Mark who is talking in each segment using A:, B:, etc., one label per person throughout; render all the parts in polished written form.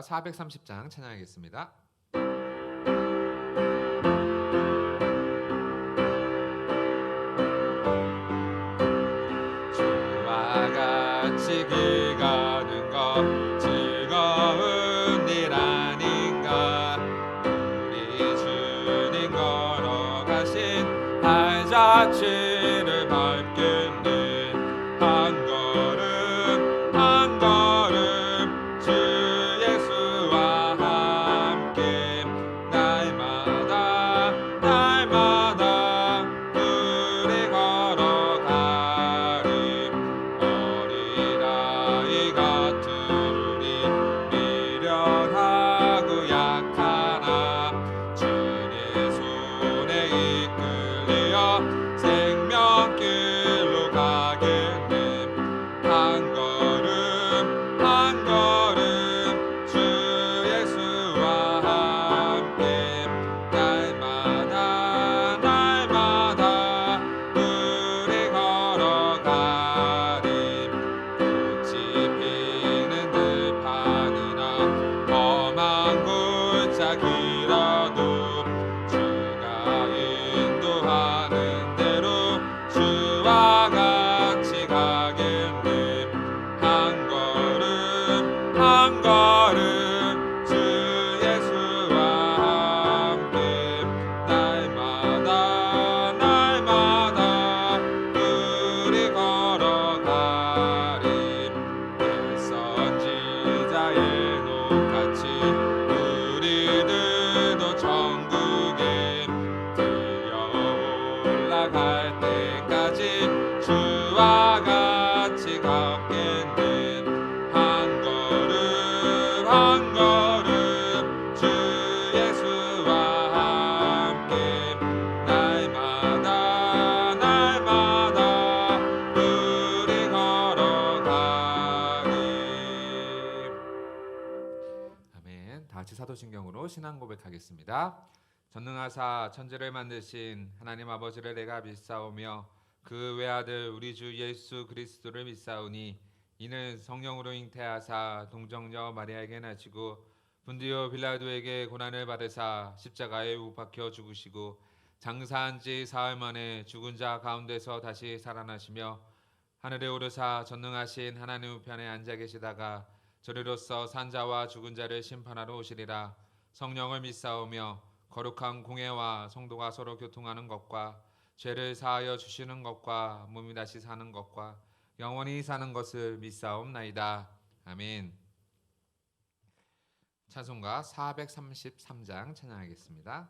A: 430장 찬양하겠습니다. 주와 같이 길 가는 것 즐거운 일 아닌가. 우리 주님 걸어가신 발자취를 밟겠네. 한 걸음 한 걸음 주 예수와 함께 날마다 날마다 우리 걸어가리. 어린아이 같은 우리 미련하고 약하나 주의 손에 이끌려 생명길로 가겠네. 한 걸음 한 걸음 주 예수와 함께 날마다 날마다 우리 걸어가리. 꽃이 피는 들판이나 험한 골짜기라도 주가 인도하는 대로 주와 같이 가겠네. 한 걸음 한 걸음 주 예수와 함께 날마다 날마다 우리 걸어가리. 내 선지자의 녹같이 우리들도 천국에 들려 올라갈 때까지 주와 같이 걷겠네. 한 걸음 한 걸음 주 예수와 함께 날마다 날마다 우리 걸어가리. 아멘. 다 같이 사도신경으로 신앙 고백하겠습니다. 전능하사 천지를 만드신 하나님 아버지를 내가 믿사오며 그 외아들 우리 주 예수 그리스도를 믿사오니 이는 성령으로 잉태하사 동정녀 마리아에게 나시고 분디오 빌라도에게 고난을 받으사 십자가에 못 박혀 죽으시고 장사한 지 사흘 만에 죽은 자 가운데서 다시 살아나시며 하늘에 오르사 전능하신 하나님 우편에 앉아 계시다가 저리로서 산자와 죽은 자를 심판하러 오시리라. 성령을 믿사오며 거룩한 공회와 성도가 서로 교통하는 것과 죄를 사하여 주시는 것과 몸이 다시 사는 것과 영원히 사는 것을 믿사옵나이다. 아멘. 찬송가 433장 찬양하겠습니다.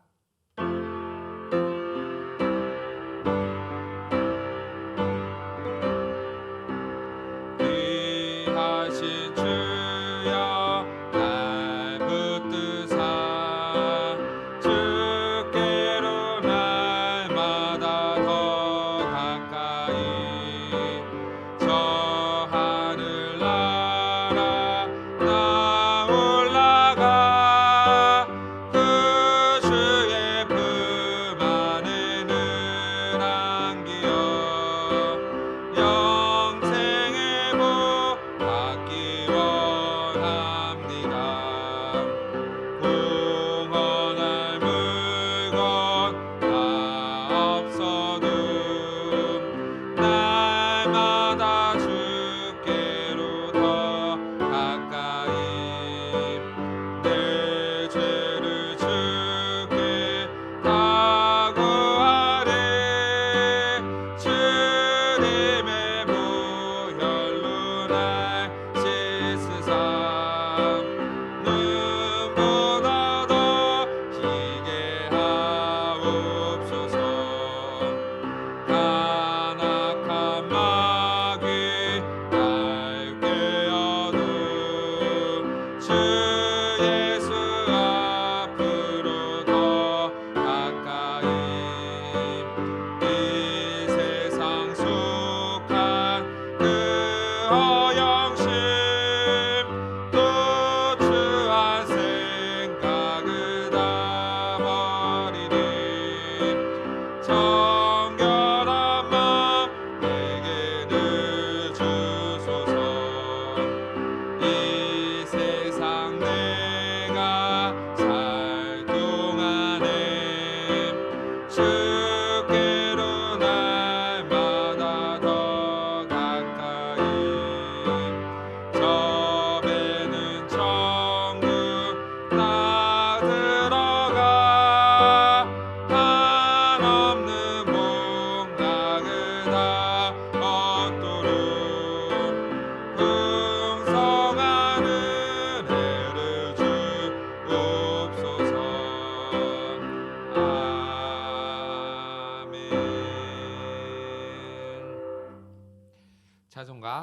A: 귀하신 주여 날 붙드사 주께로 날마다 더 가까이 저 하늘나라 나 올라가 그 주의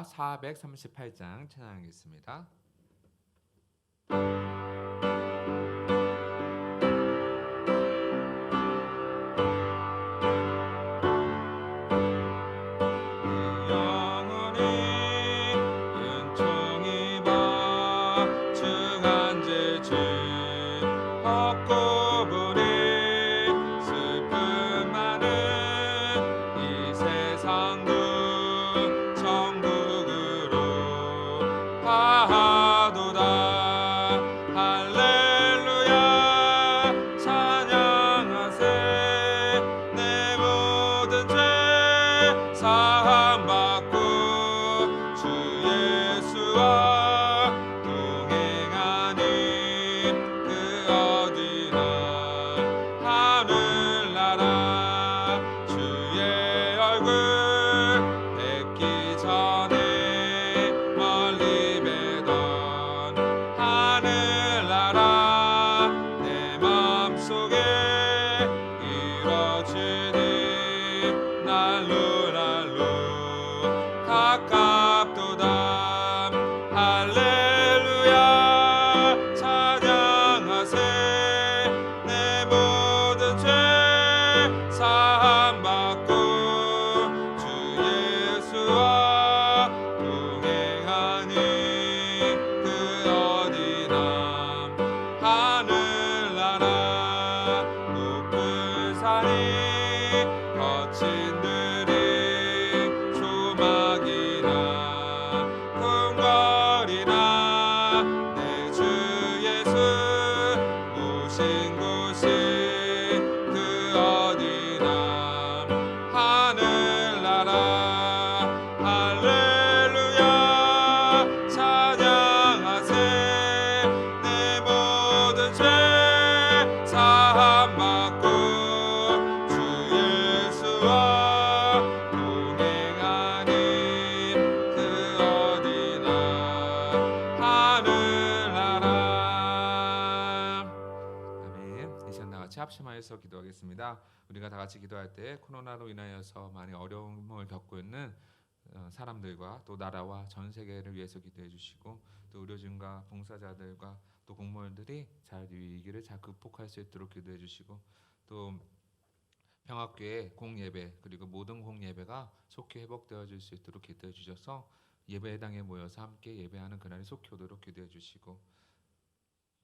A: 438장 찬양하겠습니다. 합심하여서 기도하겠습니다. 우리가 다 같이 기도할 때 코로나로 인하여서 많이 어려움을 겪고 있는 사람들과 또 나라와 전 세계를 위해서 기도해 주시고, 또 의료진과 봉사자들과 또 공무원들이 잘 위기를 잘 극복할 수 있도록 기도해 주시고, 또 평화교회 공예배 그리고 모든 공예배가 속히 회복되어질 수 있도록 기도해 주셔서 예배당에 모여서 함께 예배하는 그날이 속히 오도록 기도해 주시고,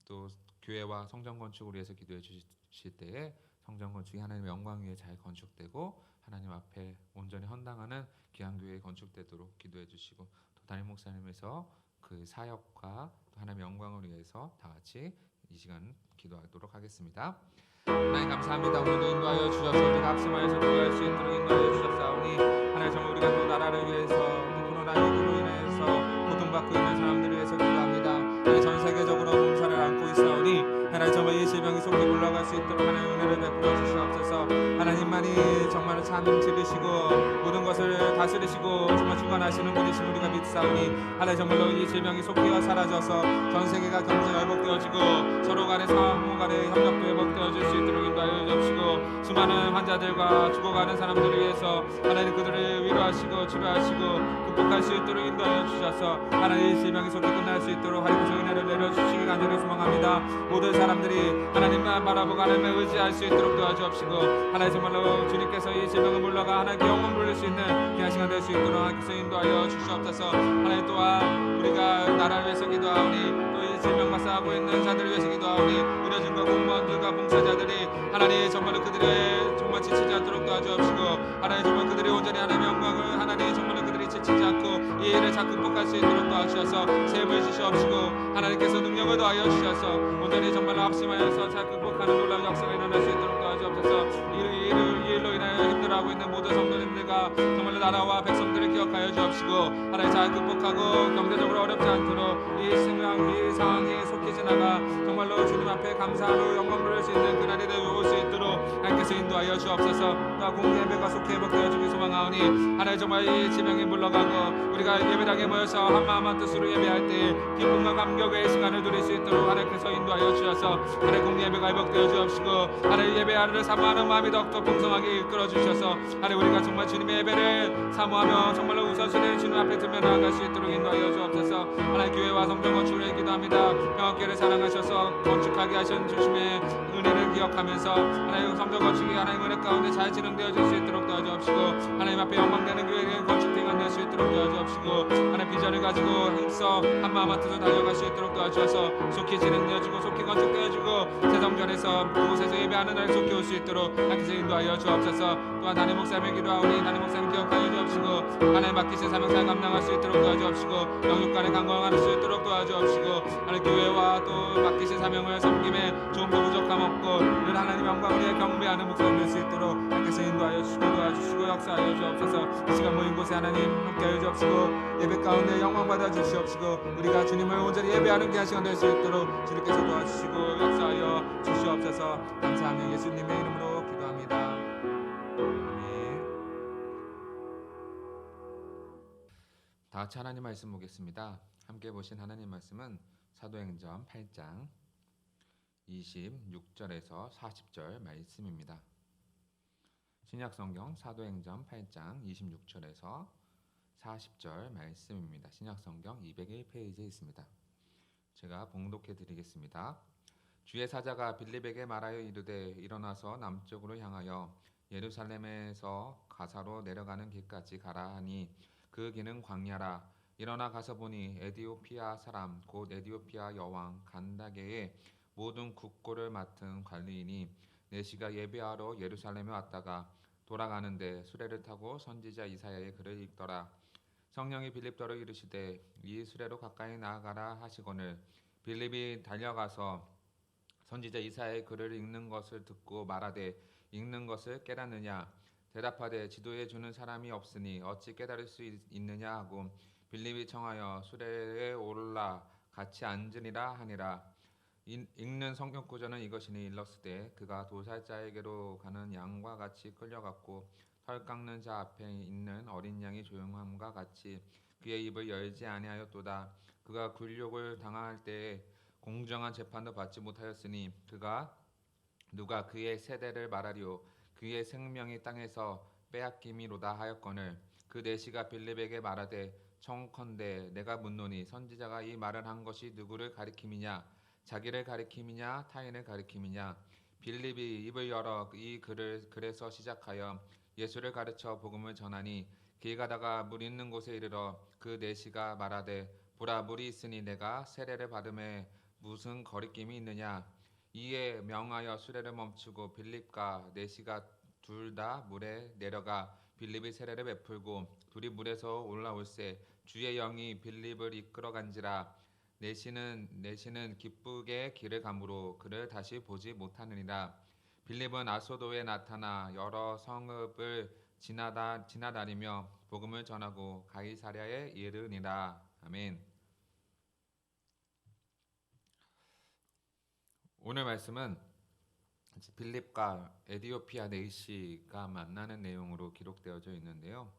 A: 또 교회와 성전 건축을 위해서 기도해 주실 때에 성전 건축이 하나님의 영광 위에 잘 건축되고 하나님 앞에 온전히 헌당하는 귀한 교회 건축되도록 기도해 주시고, 또 담임 목사님에서 그 사역과 또 하나님의 영광을 위해서 다 같이 이 시간 기도하도록 하겠습니다. 하나님 감사합니다. 오늘도 인도하여 주셔서 우리가 합심하여서 기도할 수 있도록 인도하여 주셨사오니, 하나님 정말 우리가 또 나라를 위해서 또 코로나19로 인해서 고통받고 있는 사람들을 위해서 기도합니다. 전 세계적으로 봉사를 안고 있사오니 하나님 정말 이 질병이 속히 물러갈 수 있도록 하나님 은혜를 베풀어 주시옵소서. 하나님만이 정말 참 지으시고 모든 것을 다스리시고 정말 주관하시는 분이신 우리가 믿사오니, 하나님 정말로 이 질병이 속히 사라져서 전 세계가 경제가 회복되어지고 서로 간의 상호 간의 협력도 회복되어질 수 있도록 인도하여 주시고, 수많은 환자들과 죽어가는 사람들을 위해서 하나님 그들을 위로하시고 치료하시고 극복할 수 있도록 인도하여 주셔서 하나님 이 질병이 속히 끝날 수 있도록 하나님께서 은혜를 내려주시기 간절히 소망합니다. 모든 사람들이 하나님만 바라보고 하나님을 의지할 수 있도록 도와주옵시고, 하나님 정말로 주님께서 이 질병을 물러가 하나님께 영원 부를 수 있는 귀한 시간 될 수 있도록 하나님께서 인도하여 주시옵소서. 하나님 또한 우리가 나라를 위해서 기도하오니, 또 이 질병과 싸우고 있는 자들을 위해서 기도하오니, 의료진과 공무원들과 봉사자들이 하나님 정말로 그들의 정말 지치지 않도록 도와주옵시고, 하나님 정말 그들이 온전히 하나님의 영광을 하나님 정말로 그들이 지치지 않고 이 일을 잘 극복할 수 있도록 도와주셔서 세움을 주시옵시고, 하나님께서 능력을 더하여 주셔서 온전히 정말로 합심하여서 잘 극복하는 놀라운 역사가 일어날 수 있도록 도와주옵소서. 이 일로 인하여 힘들어하고 있는 모든 성도님들과 정말로 나라와 백성들을 기억하여 주옵시고, 하나님 잘 극복하고 경제적으로 어렵지 않도록 이 상황이 속히 지나가 정말로 주님 앞에 감사로 영광 부를 수 있는 그날이 되어 수 있도록 하나님께서 인도하여 주옵소서. 또 공예배가 속히 회복되어지기 소망하오니, 하나님 정말 이 지병이 물러가고 우리가 예배당에 모여서 한마음 한뜻으로 예배할 때 기쁨과 감격의 시간을 누릴 수 있도록 하나님께서 인도하여 주셔서 하나님 공예배가 회복되어 주옵시고, 하나님 예배하는 사모하는 마음이 더욱더 풍성하게 이끌어 도와주셔서 하나님 우리가 정말 주님의 예배를 사모하며 정말로 우선순위를 주님 앞에 들며 나아갈 수 있도록 인도하여 주옵소서. 하나님 교회와 성전 건축을 기도합니다. 평화교회를 사랑하셔서 건축하게 하신 주님의 은혜를 기억하면서 하나님 성전 건축이 하나님 은혜 가운데 잘 진행되어질 수 있도록 도와주옵시고 하나님 앞에 영광되는 교회가 건축되어 될 수 있도록 도와주옵시고 하나님 비전을 가지고 힘써 한마음 한뜻으로 달려갈 수 있도록 도와주셔서 속히 진행되어지고 속히 건축되어지고 세성전에서 그곳에서 예배하는 날 속히 올 수 있도록 하나님께서 인도하여 주옵소서. 또한 담임 목사님의 기도하오니 담임 목사님 기억하여 주옵시고 하나님 맡기신 사명사에 감당할 수 있도록 도와주옵시고 영육간에 강건할 수 있도록 도와주옵시고 하나님 교회와 또 맡기신 사명을 섬김에 조금도 부족함 없고 늘 하나님 영광을 경배하는 목사님 될 수 있도록 하나님께서 인도하여 주시고 도와주시고 역사하여 주옵소서. 이 시간 모인 곳에 하나님 함께하여 주옵시고 예배 가운데 영광 받아 주시옵시고 우리가 주님을 온전히 예배하는 귀한 시간 될 수 있도록 주님께서 도와주시고 역사하여 주시옵소서. 감사하며 예수님의 이름으로 기도합니다. 아멘. 다 같이 하나님 말씀 보겠습니다. 함께 보신 하나님 말씀은 사도행전 8장 26절에서 40절 말씀입니다. 신약성경 사도행전 8장 26절에서 40절 말씀입니다. 신약성경 201페이지에 있습니다. 제가 봉독해 드리겠습니다. 주의 사자가 빌립에게 말하여 이르되 일어나서 남쪽으로 향하여 예루살렘에서 가사로 내려가는 길까지 가라 하니 그 길은 광야라. 일어나 가서 보니 에디오피아 사람 곧 에디오피아 여왕 간다게의 모든 국고를 맡은 관리인이 내시가 예배하러 예루살렘에 왔다가 돌아가는데 수레를 타고 선지자 이사야의 글을 읽더라. 성령이 빌립더러 이르시되 이 수레로 가까이 나아가라 하시거늘 빌립이 달려가서 선지자 이사야의 글을 읽는 것을 듣고 말하되 읽는 것을 깨닫느냐 대답하되 지도해 주는 사람이 없으니 어찌 깨달을 수 있느냐 하고 빌립이 청하여 수레에 올라 같이 앉으니라 하니라. 읽는 성경 구절은 이것이니 일렀으되 그가 도살자에게로 가는 양과 같이 끌려갔고 털 깎는 자 앞에 있는 어린 양이 조용함과 같이 그의 입을 열지 아니하였도다. 그가 굴욕을 당할 때에 공정한 재판도 받지 못하였으니 누가 그의 세대를 말하리요 그의 생명이 땅에서 빼앗김이로다 하였거늘 그 내시가 빌립에게 말하되 청컨대 내가 묻노니 선지자가 이 말을 한 것이 누구를 가리킴이냐 자기를 가리킴이냐 타인을 가리킴이냐. 빌립이 입을 열어 이 글에서 시작하여 예수를 가르쳐 복음을 전하니 길 가다가 물 있는 곳에 이르러 그 내시가 말하되 보라 물이 있으니 내가 세례를 받음에 무슨 거리낌이 있느냐. 이에 명하여 수레를 멈추고 빌립과 내시가 둘 다 물에 내려가 빌립이 세례를 베풀고 둘이 물에서 올라올새 주의 영이 빌립을 이끌어간지라. 내시는 기쁘게 길을 가므로 그를 다시 보지 못하느니라. 빌립은 아소도에 나타나 여러 성읍을 지나다니며 복음을 전하고 가이사랴에 이르니라. 아멘. 오늘 말씀은 빌립과 에디오피아 내시가 만나는 내용으로 기록되어져 있는데요.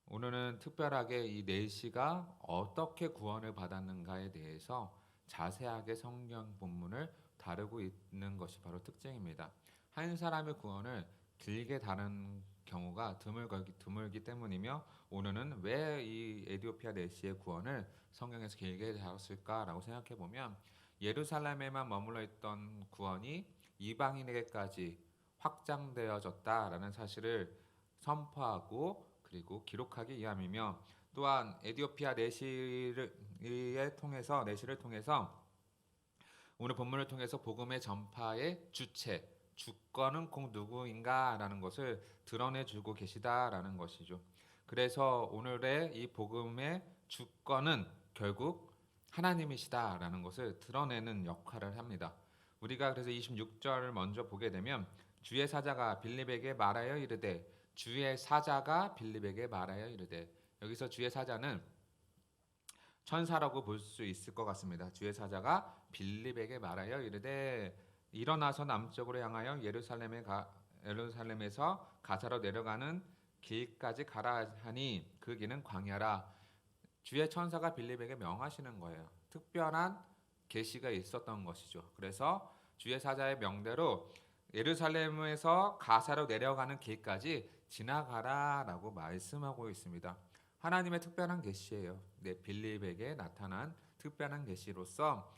A: 오늘은 특별하게 이 내시가 어떻게 구원을 받았는가에 대해서 자세하게 성경 본문을 다루고 있는 것이 바로 특징입니다. 한 사람의 구원을 길게 다룬 경우가 드물기 때문이며 오늘은 왜 이 에디오피아 내시의 구원을 성경에서 길게 다뤘을까라고 생각해 보면 예루살렘에만 머물러 있던 구원이 이방인에게까지 확장되어졌다라는 사실을 선포하고 그리고 기록하기 위함이며 또한 에디오피아 내시를 통해서 오늘 본문을 통해서 복음의 전파의 주권은 꼭 누구인가라는 것을 드러내주고 계시다라는 것이죠. 그래서 오늘의 이 복음의 주권은 결국 하나님이시다라는 것을 드러내는 역할을 합니다. 우리가 그래서 26절을 먼저 보게 되면 주의 사자가 빌립에게 말하여 이르되 주의 사자가 빌립에게 말하여 이르되 여기서 주의 사자는 천사라고 볼 수 있을 것 같습니다. 주의 사자가 빌립에게 말하여 이르되 일어나서 남쪽으로 향하여 예루살렘에서 가사로 내려가는 길까지 가라 하니 그 길은 광야라. 주의 천사가 빌립에게 명하시는 거예요. 특별한 계시가 있었던 것이죠. 그래서 주의 사자의 명대로 예루살렘에서 가사로 내려가는 길까지 지나가라라고 말씀하고 있습니다. 하나님의 특별한 계시예요. 빌립에게 나타난 특별한 계시로서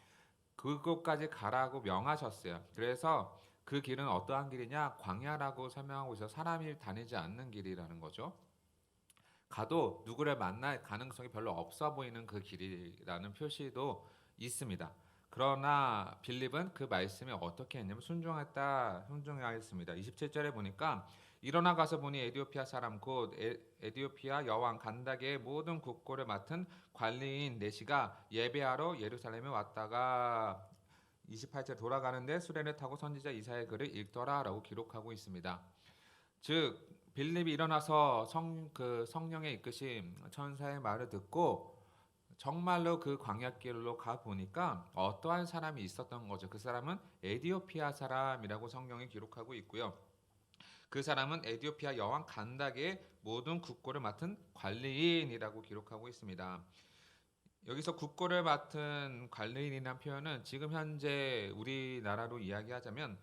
A: 그곳까지 가라고 명하셨어요. 그래서 그 길은 어떠한 길이냐? 광야라고 설명하고 있어 사람이 다니지 않는 길이라는 거죠. 가도 누구를 만날 가능성이 별로 없어 보이는 그 길이라는 표시도 있습니다. 그러나 빌립은 그 말씀에 어떻게 했냐면 순종하였습니다. 27절에 보니까 일어나 가서 보니 에디오피아 사람 곧 에디오피아 여왕 간다게의 모든 국고를 맡은 관리인 네시가 예배하러 예루살렘에 왔다가 28절 돌아가는데 수레를 타고 선지자 이사야의 글을 읽더라라고 기록하고 있습니다. 즉 빌립이 일어나서 성령의 이끄심 천사의 말을 듣고 정말로 그 광야길로 가 보니까 어떠한 사람이 있었던 거죠. 그 사람은 에디오피아 사람이라고 성경이 기록하고 있고요. 그 사람은 에디오피아 여왕 간닥의 모든 국고를 맡은 관리인이라고 기록하고 있습니다. 여기서 국고를 맡은 관리인이라는 표현은 지금 현재 우리나라로 이야기하자면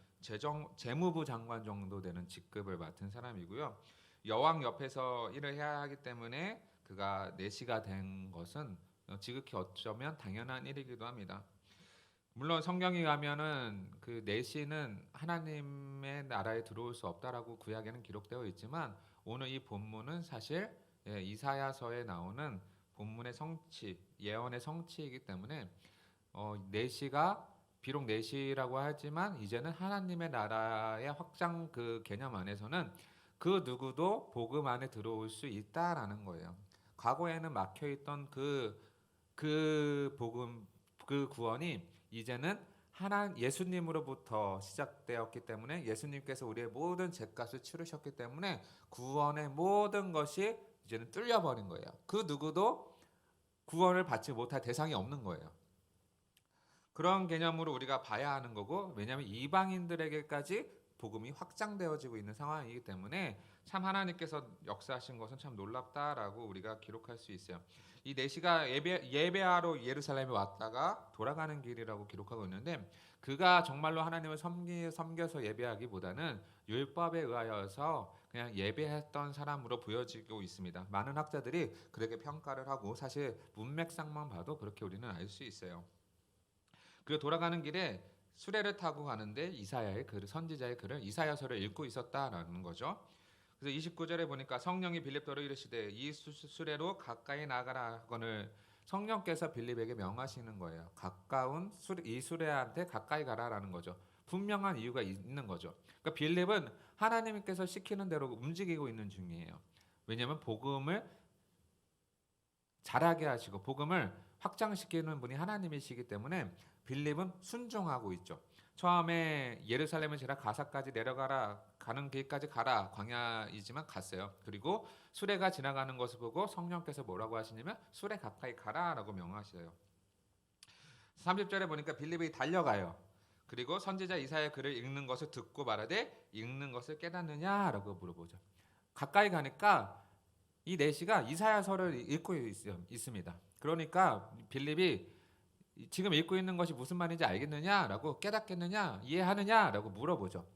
A: 재무부 장관 정도 되는 직급을 맡은 사람이고요. 여왕 옆에서 일을 해야 하기 때문에 그가 내시가 된 것은 지극히 어쩌면 당연한 일이기도 합니다. 물론 성경에 가면은 그 내시는 하나님의 나라에 들어올 수 없다라고 구약에는 기록되어 있지만 오늘 이 본문은 사실 이사야서에 나오는 본문의 성취, 예언의 성취이기 때문에 내시가 비록 내시라고 하지만 이제는 하나님의 나라의 확장 그 개념 안에서는 그 누구도 복음 안에 들어올 수 있다라는 거예요. 과거에는 막혀 있던 그 복음, 그 구원이 이제는 예수님으로부터 시작되었기 때문에 예수님께서 우리의 모든 죄값을 치르셨기 때문에 구원의 모든 것이 이제는 뚫려버린 거예요. 그 누구도 구원을 받지 못할 대상이 없는 거예요. 그런 개념으로 우리가 봐야 하는 거고, 왜냐하면 이방인들에게까지 복음이 확장되어지고 있는 상황이기 때문에 참 하나님께서 역사하신 것은 참 놀랍다라고 우리가 기록할 수 있어요. 이 내시가 예배하러 예루살렘에 왔다가 돌아가는 길이라고 기록하고 있는데 그가 정말로 하나님을 섬겨서 예배하기보다는 율법에 의하여서 그냥 예배했던 사람으로 보여지고 있습니다. 많은 학자들이 그렇게 평가를 하고 사실 문맥상만 봐도 그렇게 우리는 알 수 있어요. 그 돌아가는 길에 수레를 타고 가는데 이사야의 글, 선지자의 글을 이사야서를 읽고 있었다라는 거죠. 그래서 29절에 보니까 성령이 빌립더로 이르시되 이 수레로 가까이 나가라 하거늘 성령께서 빌립에게 명하시는 거예요. 가까운 이 수레한테 가까이 가라라는 거죠. 분명한 이유가 있는 거죠. 그러니까 빌립은 하나님께서 시키는 대로 움직이고 있는 중이에요. 왜냐하면 복음을 잘하게 하시고 복음을 확장시키는 분이 하나님이시기 때문에 빌립은 순종하고 있죠. 처음에 예루살렘을 지나 가사까지 내려가라 가는 길까지 가라 광야이지만 갔어요. 그리고 수레가 지나가는 것을 보고 성령께서 뭐라고 하시냐면 수레 가까이 가라라고 명하셔요. 30절에 보니까 빌립이 달려가요. 그리고 선지자 이사야의 글을 읽는 것을 듣고 말하되 읽는 것을 깨닫느냐라고 물어보죠. 가까이 가니까 이 내시가 이사야서를 읽고 있습니다. 그러니까 빌립이 지금 읽고 있는 것이 무슨 말인지 알겠느냐라고 깨닫겠느냐 이해하느냐라고 물어보죠.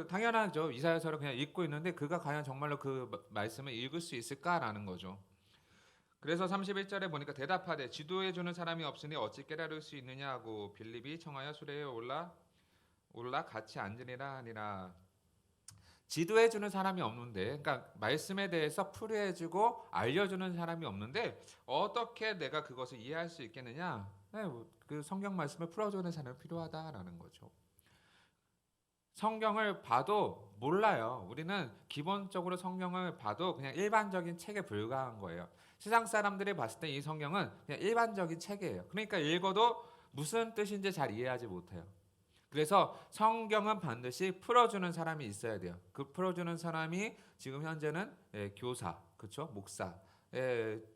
A: 당연하죠. 이사야서를 그냥 읽고 있는데 그가 과연 정말로 그 말씀을 읽을 수 있을까라는 거죠. 그래서 31절에 보니까 대답하되 지도해 주는 사람이 없으니 어찌 깨달을 수 있느냐 하고 빌립이 청하여 수레에 올라 같이 앉으리라 하니라. 지도해 주는 사람이 없는데, 그러니까 말씀에 대해서 풀이해 주고 알려 주는 사람이 없는데 어떻게 내가 그것을 이해할 수 있겠느냐? 그 성경 말씀을 풀어 주는 사람이 필요하다라는 거죠. 성경을 봐도 몰라요. 우리는 기본적으로 성경을 봐도 그냥 일반적인 책에 불과한 거예요. 세상 사람들이 봤을 때 이 성경은 그냥 일반적인 책이에요. 그러니까 읽어도 무슨 뜻인지 잘 이해하지 못해요. 그래서 성경은 반드시 풀어주는 사람이 있어야 돼요. 그 풀어주는 사람이 지금 현재는 교사, 그렇죠, 목사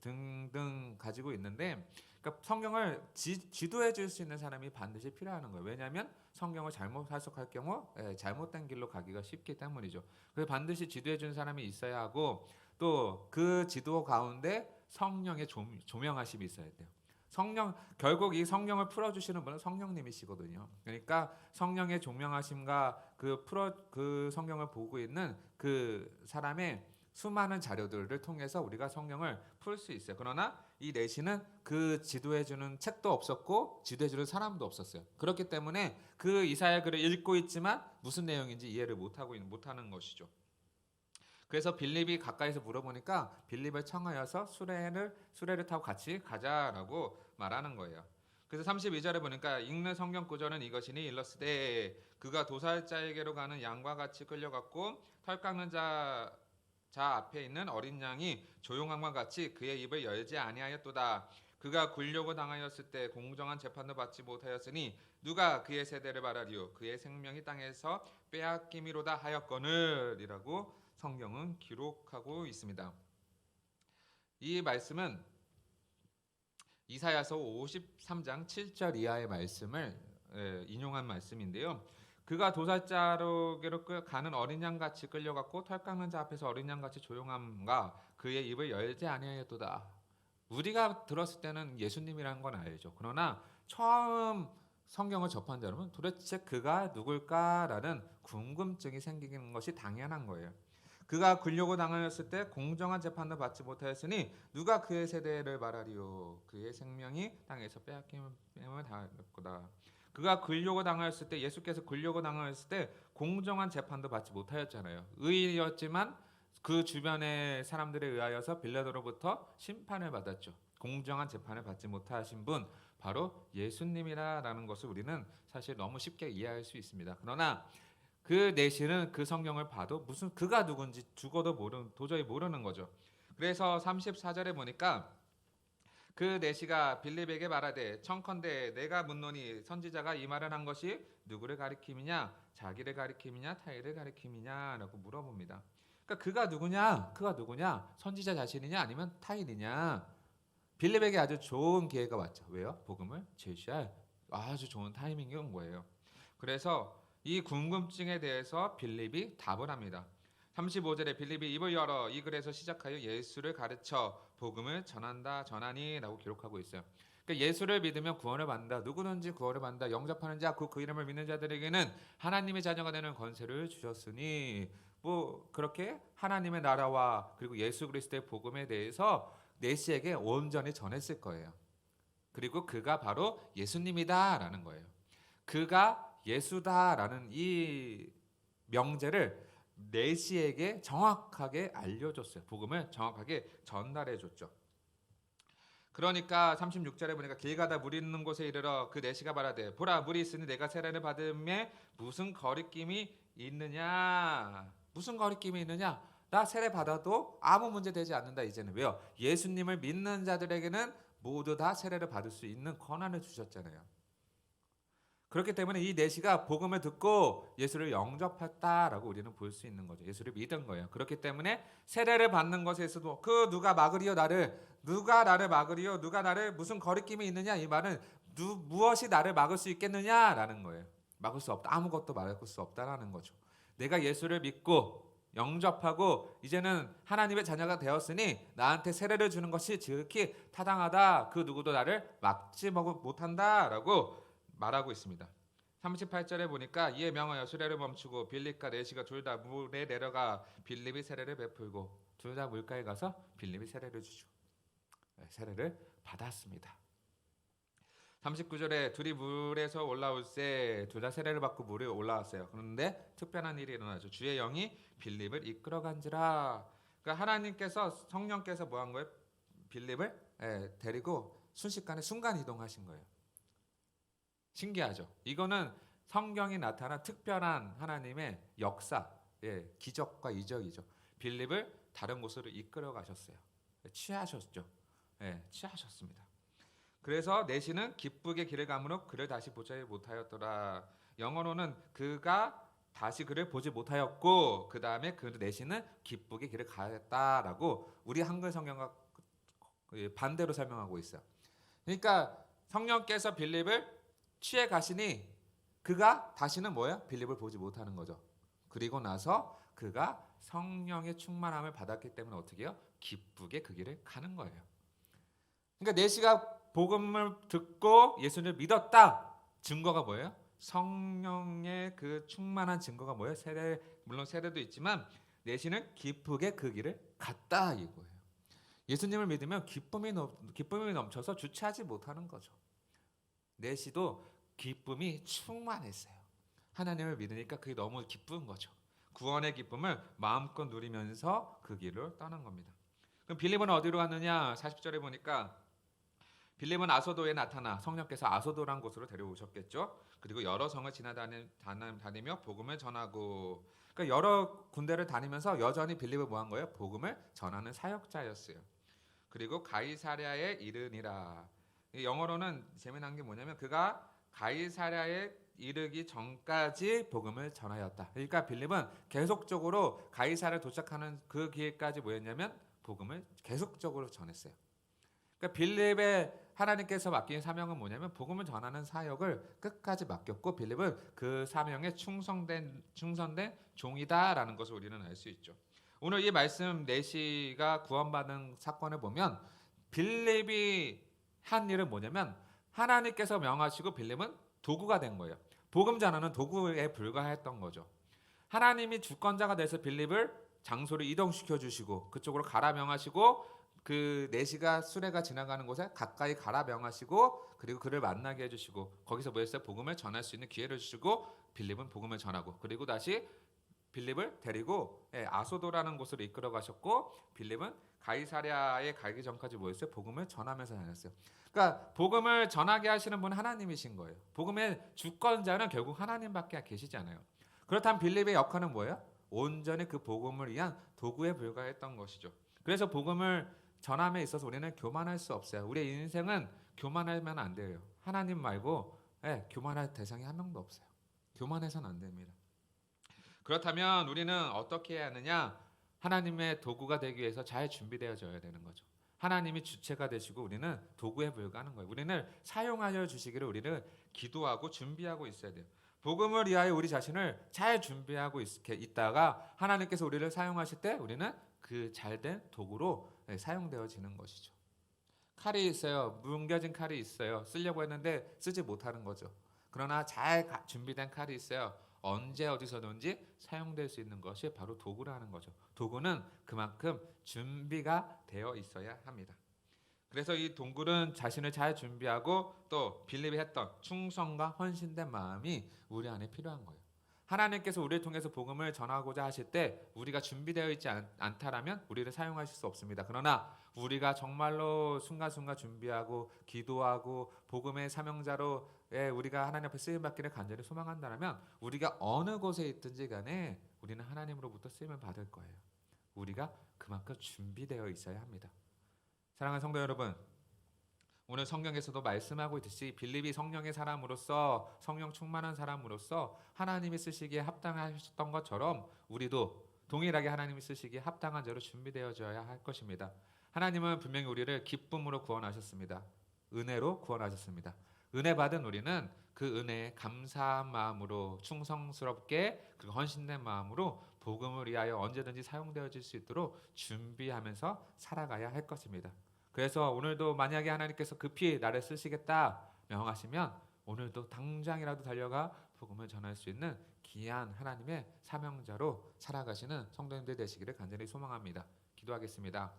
A: 등등 가지고 있는데, 그러니까 성경을 지도해 줄 수 있는 사람이 반드시 필요한 거예요. 왜냐하면 성경을 잘못 해석할 경우 잘못된 길로 가기가 쉽기 때문이죠. 그래서 반드시 지도해 주는 사람이 있어야 하고 또 그 지도 가운데 성령의 조명하심이 있어야 돼요. 성령 결국 이 성령을 풀어주시는 분은 성령님이시거든요. 그러니까 성령의 종명하심과 그 성령을 보고 있는 그 사람의 수많은 자료들을 통해서 우리가 성령을 풀 수 있어요. 그러나 이 내시는 그 지도해주는 책도 없었고 지도해주는 사람도 없었어요. 그렇기 때문에 그 이사야 글을 읽고 있지만 무슨 내용인지 이해를 못하는 것이죠. 그래서 빌립이 가까이서 물어보니까 빌립을 청하여서 수레를 타고 같이 가자라고 말하는 거예요. 그래서 32절에 보니까 읽는 성경 구절은 이것이니 일러스되 그가 도살자에게로 가는 양과 같이 끌려갔고 털 깎는 자 앞에 있는 어린 양이 조용함과 같이 그의 입을 열지 아니하였도다. 그가 굴려고 당하였을 때 공정한 재판도 받지 못하였으니 누가 그의 세대를 말하리요. 그의 생명이 땅에서 빼앗김이로다 하였거늘 이라고 성경은 기록하고 있습니다. 이 말씀은 이사야서 53장 7절 이하의 말씀을 인용한 말씀인데요. 그가 도살자로게로 가는 어린 양같이 끌려갔고 털 깎는 자 앞에서 어린 양같이 조용함과 그의 입을 열지 아니하였도다. 우리가 들었을 때는 예수님이라는 건 알죠. 그러나 처음 성경을 접한 자 여러분 도대체 그가 누굴까라는 궁금증이 생기는 것이 당연한 거예요. 그가 굴려고 당하였을 때 공정한 재판도 받지 못하였으니 누가 그의 세대를 말하리요. 그의 생명이 땅에서 빼앗김을 당하였구나. 그가 굴려고 당하였을 때 예수께서 굴려고 당하였을 때 공정한 재판도 받지 못하였잖아요. 의인이었지만 그 주변의 사람들에 의하여서 빌라도로부터 심판을 받았죠. 공정한 재판을 받지 못하신 분 바로 예수님이라는 것을 우리는 사실 너무 쉽게 이해할 수 있습니다. 그러나 그 내시는 그 성경을 봐도 무슨 그가 누군지 죽어도 도저히 모르는 거죠. 그래서 34절에 보니까 그 내시가 빌립에게 말하되 청컨대 내가 묻노니 선지자가 이 말을 한 것이 누구를 가리킴이냐 자기를 가리킴이냐 타인을 가리킴이냐라고 물어봅니다. 그러니까 그가 누구냐 선지자 자신이냐 아니면 타인이냐. 빌립에게 아주 좋은 기회가 왔죠. 왜요? 복음을 제시할 아주 좋은 타이밍이 온 거예요. 그래서 이 궁금증에 대해서 빌립이 답을 합니다. 35절에 빌립이 입을 열어 이 글에서 시작하여 예수를 가르쳐 복음을 전하니 라고 기록하고 있어요. 그러니까 예수를 믿으면 구원을 받는다. 누구든지 구원을 받는다. 영접하는 자, 그 이름을 믿는 자들에게는 하나님의 자녀가 되는 권세를 주셨으니 뭐 그렇게 하나님의 나라와 그리고 예수 그리스도의 복음에 대해서 내시에게 온전히 전했을 거예요. 그리고 그가 바로 예수님이다라는 거예요. 그가 예수다라는 이 명제를 내시에게 정확하게 알려줬어요. 복음을 정확하게 전달해줬죠. 그러니까 36절에 보니까 길 가다 물 있는 곳에 이르러 그 내시가 말하되 보라 물이 있으니 내가 세례를 받음에 무슨 거리낌이 있느냐. 무슨 거리낌이 있느냐. 나 세례 받아도 아무 문제 되지 않는다. 이제는 왜요? 예수님을 믿는 자들에게는 모두 다 세례를 받을 수 있는 권한을 주셨잖아요. 그렇기 때문에 이 내시가 복음을 듣고 예수를 영접했다라고 우리는 볼 수 있는 거죠. 예수를 믿은 거예요. 그렇기 때문에 세례를 받는 것에서도 그 누가 막으리요 나를 누가 나를 막으리요 누가 나를 무슨 거리낌이 있느냐 이 말은 무엇이 나를 막을 수 있겠느냐라는 거예요. 막을 수 없다. 아무것도 막을 수 없다라는 거죠. 내가 예수를 믿고 영접하고 이제는 하나님의 자녀가 되었으니 나한테 세례를 주는 것이 지극히 타당하다. 그 누구도 나를 막지 못한다라고 말하고 있습니다. 38절에 보니까 이에 명하여 수레를 멈추고 빌립과 내시가 둘 다 물에 내려가 빌립이 세례를 베풀고 둘 다 물가에 가서 빌립이 세례를 주죠. 세례를 받았습니다. 39절에 둘이 물에서 올라올 때 둘 다 세례를 받고 물에 올라왔어요. 그런데 특별한 일이 일어나죠. 주의 영이 빌립을 이끌어간지라. 그러니까 하나님께서 성령께서 뭐 한 거예요? 빌립을 데리고 순식간에 순간 이동하신 거예요. 신기하죠. 이거는 성경이 나타난 특별한 하나님의 역사, 기적과 이적이죠. 빌립을 다른 곳으로 이끌어 가셨어요. 취하셨죠. 취하셨습니다. 그래서 내시는 기쁘게 길을 가므로 그를 다시 보지 못하였더라. 영어로는 그가 다시 그를 보지 못하였고 그 다음에 그 내시는 기쁘게 길을 가였다라고 우리 한글 성경과 반대로 설명하고 있어요. 그러니까 성령께서 빌립을 취해 가시니 그가 다시는 뭐예요? 빌립을 보지 못하는 거죠. 그리고 나서 그가 성령의 충만함을 받았기 때문에 어떻게 해요? 기쁘게 그 길을 가는 거예요. 그러니까 내시가 복음을 듣고 예수를 믿었다. 증거가 뭐예요? 성령의 그 충만한 증거가 뭐예요? 물론 세례도 있지만 내시는 기쁘게 그 길을 갔다 이거예요. 예수님을 믿으면 기쁨이 넘쳐서 주체하지 못하는 거죠. 내시도 기쁨이 충만했어요. 하나님을 믿으니까 그게 너무 기쁜 거죠. 구원의 기쁨을 마음껏 누리면서 그 길을 떠난 겁니다. 그럼 빌립은 어디로 갔느냐? 40절에 보니까 빌립은 아소도에 나타나 성령께서 아소도란 곳으로 데려오셨겠죠. 그리고 여러 성을 지나다니며 복음을 전하고, 그러니까 여러 군데를 다니면서 여전히 빌립은 뭐한 거예요? 복음을 전하는 사역자였어요. 그리고 가이사랴에 이르니라. 영어로는 재미난 게 뭐냐면 그가 가이사랴에 이르기 전까지 복음을 전하였다. 그러니까 빌립은 계속적으로 가이사랴에 도착하는 그 기회까지 뭐였냐면 복음을 계속적으로 전했어요. 그러니까 빌립의 하나님께서 맡긴 사명은 뭐냐면 복음을 전하는 사역을 끝까지 맡겼고 빌립은 그 사명에 충성된 종이다라는 것을 우리는 알 수 있죠. 오늘 이 말씀 내시가 구원받은 사건을 보면 빌립이 한 일은 뭐냐면 하나님께서 명하시고 빌립은 도구가 된 거예요. 복음 전하는 도구에 불과했던 거죠. 하나님이 주권자가 돼서 빌립을 장소를 이동시켜 주시고 그쪽으로 가라 명하시고 그 내시가 수레가 지나가는 곳에 가까이 가라 명하시고 그리고 그를 만나게 해주시고 거기서 뭐였어요? 복음을 전할 수 있는 기회를 주시고 빌립은 복음을 전하고 그리고 다시 빌립을 데리고 아소도라는 곳으로 이끌어 가셨고 빌립은 가이사랴에 가기 전까지 뭐였어요? 복음을 전하면서 다녔어요. 그러니까 복음을 전하게 하시는 분은 하나님이신 거예요. 복음의 주권자는 결국 하나님밖에 계시지 않아요. 그렇다면 빌립의 역할은 뭐예요? 온전히 그 복음을 위한 도구에 불과했던 것이죠. 그래서 복음을 전함에 있어서 우리는 교만할 수 없어요. 우리의 인생은 교만하면 안 돼요. 하나님 말고 교만할 대상이 한 명도 없어요. 교만해서는 안 됩니다. 그렇다면 우리는 어떻게 해야 하느냐? 하나님의 도구가 되기 위해서 잘 준비되어져야 되는 거죠. 하나님이 주체가 되시고 우리는 도구에 불과하는 거예요. 우리는 사용하여 주시기를 우리는 기도하고 준비하고 있어야 돼요. 복음을 위하여 우리 자신을 잘 준비하고 있다가 하나님께서 우리를 사용하실 때 우리는 그 잘된 도구로 사용되어지는 것이죠. 칼이 있어요. 뭉겨진 칼이 있어요. 쓰려고 했는데 쓰지 못하는 거죠. 그러나 잘 준비된 칼이 있어요. 언제 어디서든지 사용될 수 있는 것이 바로 도구라는 거죠. 도구는 그만큼 준비가 되어 있어야 합니다. 그래서 이 동굴은 자신을 잘 준비하고 또 빌립이 했던 충성과 헌신된 마음이 우리 안에 필요한 거예요. 하나님께서 우리를 통해서 복음을 전하고자 하실 때 우리가 준비되어 있지 않다라면 우리를 사용하실 수 없습니다. 그러나 우리가 정말로 순간순간 준비하고 기도하고 복음의 사명자로 우리가 하나님 앞에 쓰임 받기를 간절히 소망한다면 우리가 어느 곳에 있든지 간에 우리는 하나님으로부터 쓰임을 받을 거예요. 우리가 그만큼 준비되어 있어야 합니다. 사랑하는 성도 여러분, 오늘 성경에서도 말씀하고 있듯이 빌립이 성령의 사람으로서 성령 충만한 사람으로서 하나님이 쓰시기에 합당하셨던 것처럼 우리도 동일하게 하나님이 쓰시기에 합당한 자로 준비되어져야 할 것입니다. 하나님은 분명히 우리를 기쁨으로 구원하셨습니다. 은혜로 구원하셨습니다. 은혜 받은 우리는 그 은혜에 감사한 마음으로 충성스럽게 그 헌신된 마음으로 복음을 위하여 언제든지 사용되어질 수 있도록 준비하면서 살아가야 할 것입니다. 그래서 오늘도 만약에 하나님께서 급히 나를 쓰시겠다 명하시면 오늘도 당장이라도 달려가 복음을 전할 수 있는 귀한 하나님의 사명자로 살아가시는 성도님들 되시기를 간절히 소망합니다. 기도하겠습니다.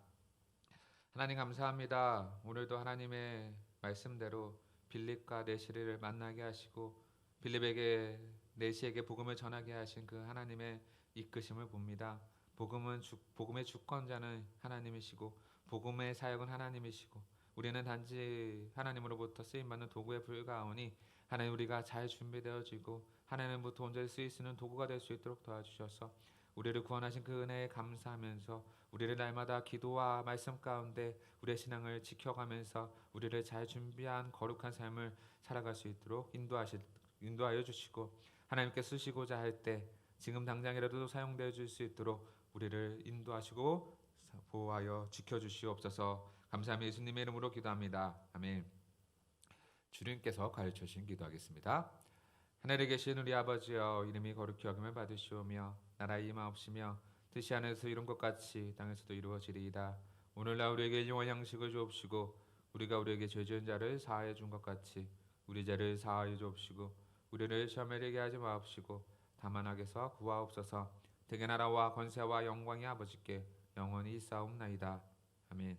A: 하나님 감사합니다. 오늘도 하나님의 말씀대로 빌립과 내시를 만나게 하시고 빌립에게 내시에게 복음을 전하게 하신 그 하나님의 이끄심을 봅니다. 복음의 주권자는 하나님이시고 복음의 사역은 하나님이시고 우리는 단지 하나님으로부터 쓰임받는 도구에 불과하오니 하나님 우리가 잘 준비되어지고 하나님부터 온전히 쓰일 수 있는 도구가 될 수 있도록 도와주셔서 우리를 구원하신 그 은혜에 감사하면서 우리를 날마다 기도와 말씀 가운데 우리의 신앙을 지켜가면서 우리를 잘 준비한 거룩한 삶을 살아갈 수 있도록 인도하여 주시고 하나님께 쓰시고자 할 때 지금 당장이라도 사용되어 줄 수 있도록 우리를 인도하시고 보호하여 지켜주시옵소서. 감사하며 예수님의 이름으로 기도합니다. 아멘. 주님께서 가르쳐 주신 기도하겠습니다. 하늘에 계신 우리 아버지여, 이름이 거룩히 여김을 받으시오며 나라의 임하옵시며 뜻이 하늘에서 이룬 것 같이 땅에서도 이루어지리이다. 오늘날 우리에게 일용할 양식을 주옵시고 우리가 우리에게 죄 지은 자를 사하여 준 것 같이 우리 죄를 사하여 주옵시고 우리를 시험에 들게 하지 마옵시고 다만 악에서 구하옵소서. 대개 나라와 권세와 영광이 아버지께 영원히 있사옵나이다. 아멘.